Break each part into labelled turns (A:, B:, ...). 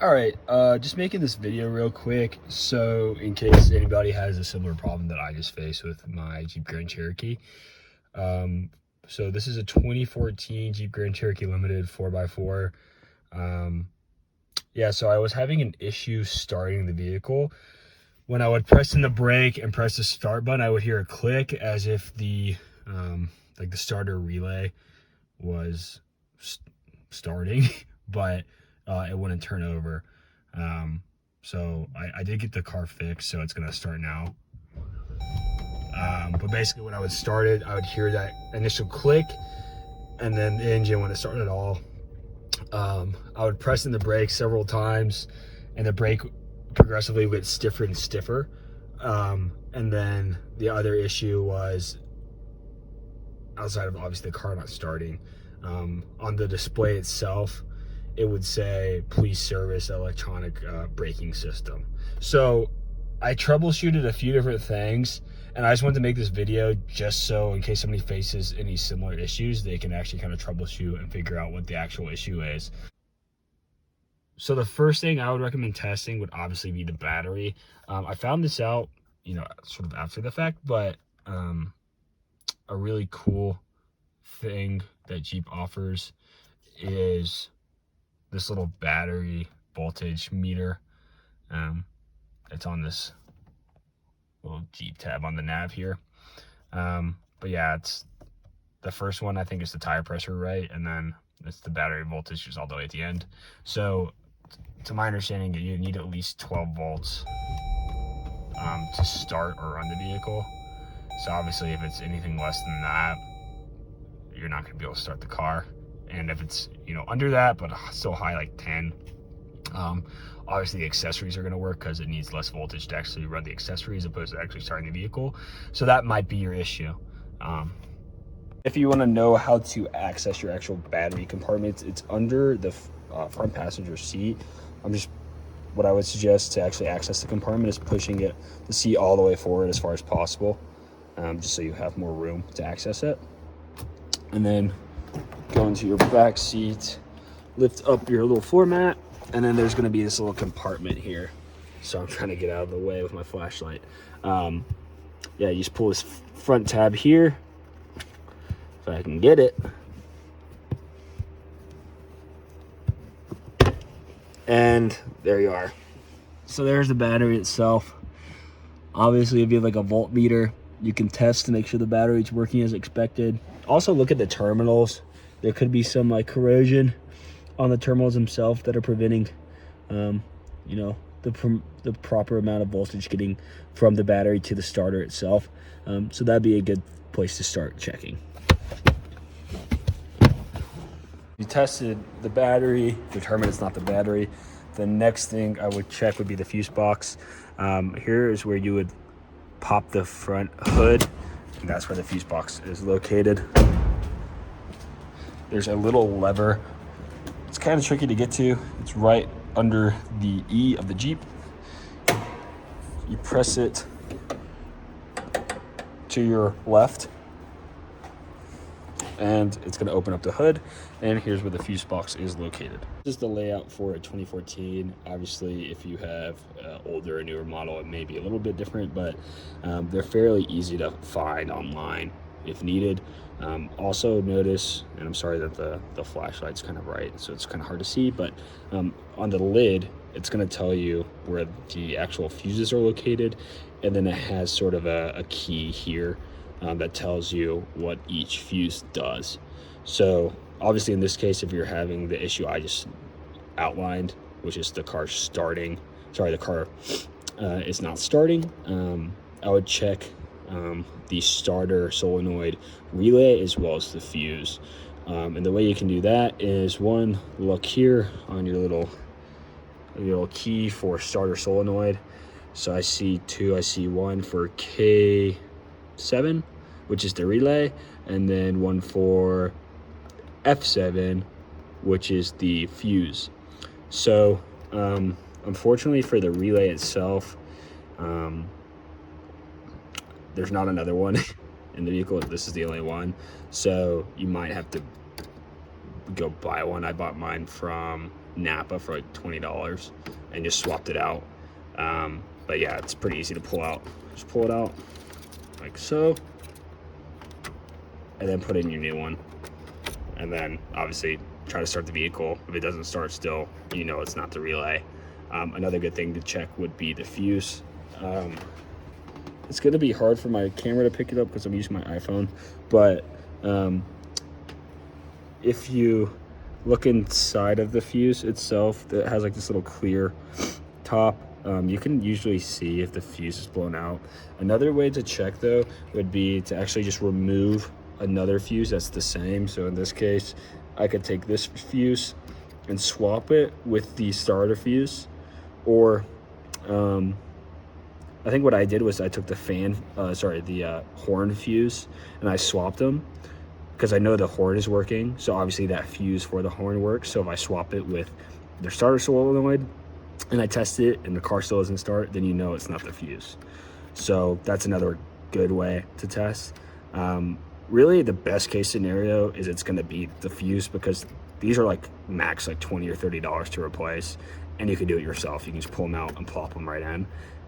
A: All right, just making this video real quick. So in case anybody has a similar problem that I just faced with my Jeep Grand Cherokee. So this is a 2014 Jeep Grand Cherokee Limited 4x4. Yeah, so I was having an issue starting the vehicle. When I would press in the brake and press the start button, I would hear a click as if the like the starter relay was starting, but it wouldn't turn over. So I did get the car fixed, so it's gonna start now. But basically when I would start it, I would hear that initial click, and then the engine wouldn't start at all. I would press in the brake several times, and the brake progressively would get stiffer and stiffer. And then the other issue was, outside of obviously the car not starting, on the display itself, it would say, please service electronic braking system. So I troubleshooted a few different things, and I just wanted to make this video just so in case somebody faces any similar issues, they can actually kind of troubleshoot and figure out what the actual issue is. So the first thing I would recommend testing would obviously be the battery. I found this out, sort of after the fact, but a really cool thing that Jeep offers is this little battery voltage meter. It's on this little Jeep tab on the nav here. But yeah, it's the first one, I think, is the tire pressure, right? And then it's the battery voltage, which is all the way at the end. So to my understanding, you need at least 12 volts to start or run the vehicle. So obviously if it's anything less than that, you're not going to be able to start the car. And if it's under that but still high, like 10, obviously the accessories are going to work because it needs less voltage to actually run the accessories opposed to actually starting the vehicle. So that might be your issue. If you want to know how to access your actual battery compartments, it's under the front passenger seat. What I would suggest to actually access the compartment is pushing the seat all the way forward as far as possible, just so you have more room to access it. And then go into your back seat, lift up your little floor mat, and then there's going to be this little compartment here. So I'm trying to get out of the way with my flashlight. Yeah, you just pull this front tab here, if I can get it. And there you are. So there's the battery itself. Obviously, if you have like a voltmeter, you can test to make sure the battery is working as expected. Also look at the terminals. There could be some like corrosion on the terminals themselves that are preventing the proper amount of voltage getting from the battery to the starter itself. So that'd be a good place to start checking. You tested the battery, determined it's not the battery. The next thing I would check would be the fuse box. Here is where you would pop the front hood, and that's where the fuse box is located. There's a little lever. It's kind of tricky to get to. It's right under the E of the Jeep. You press it to your left, and it's going to open up the hood, and here's where the fuse box is located. This is the layout for a 2014. Obviously, if you have older or newer model, it may be a little bit different, but they're fairly easy to find online if needed. Also notice, and I'm sorry that the flashlight's kind of bright, so it's kind of hard to see, but on the lid, it's going to tell you where the actual fuses are located, and then it has sort of a key here that tells you what each fuse does. So obviously in this case, if you're having the issue I just outlined, which is the car is not starting, I would check the starter solenoid relay as well as the fuse. And the way you can do that is, one, look here on your little key for starter solenoid. So I see one for K7, which is the relay, and then one for F7, which is the fuse. So unfortunately for the relay itself, there's not another one in the vehicle. This is the only one, so you might have to go buy one. I bought mine from Napa for like $20 and just swapped it out. But yeah, it's pretty easy to pull out. Just pull it out like so, and then put in your new one. And then obviously try to start the vehicle. If it doesn't start still, you know it's not the relay. Another good thing to check would be the fuse. It's gonna be hard for my camera to pick it up because I'm using my iPhone, but if you look inside of the fuse itself, that has like this little clear top, you can usually see if the fuse is blown out. Another way to check though would be to actually just remove another fuse that's the same. So in this case, I could take this fuse and swap it with the starter fuse, or I think what I did was I took the horn fuse, and I swapped them because I know the horn is working. So obviously that fuse for the horn works. So if I swap it with the starter solenoid and I test it and the car still doesn't start, then you know it's not the fuse. So that's another good way to test. Really the best case scenario is it's going to be the fuse, because these are like max like $20 or $30 to replace, and you can do it yourself. You can just pull them out and plop them right in,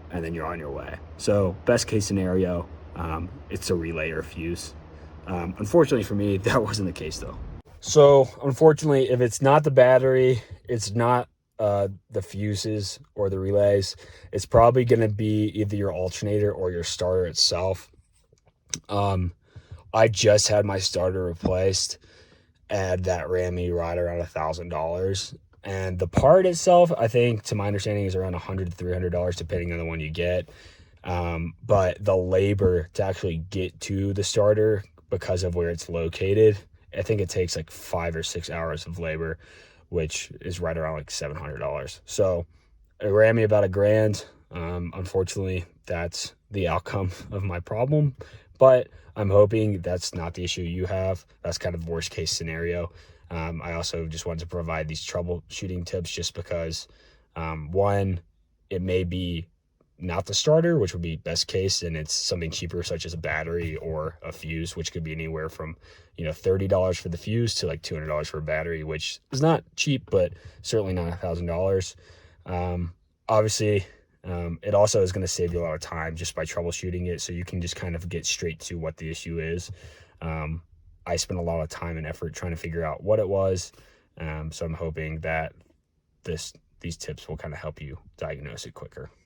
A: and then you're on your way. So best case scenario, it's a relay or fuse. Unfortunately for me, that wasn't the case though. So unfortunately, if it's not the battery, it's not the fuses or the relays, it's probably going to be either your alternator or your starter itself. I just had my starter replaced, and that ran me right around $1,000. And the part itself, I think, to my understanding, is around $100 to $300, depending on the one you get. But the labor to actually get to the starter, because of where it's located, I think it takes like 5 or 6 hours of labor, which is right around like $700. So it ran me about $1,000. Unfortunately, that's the outcome of my problem, but I'm hoping that's not the issue you have. That's kind of worst case scenario. I also just wanted to provide these troubleshooting tips just because, one, it may be not the starter, which would be best case, and it's something cheaper such as a battery or a fuse, which could be anywhere from, $30 for the fuse to like $200 for a battery, which is not cheap, but certainly not $1,000. Obviously, it also is going to save you a lot of time just by troubleshooting it, so you can just kind of get straight to what the issue is. I spent a lot of time and effort trying to figure out what it was, so I'm hoping that these tips will kind of help you diagnose it quicker.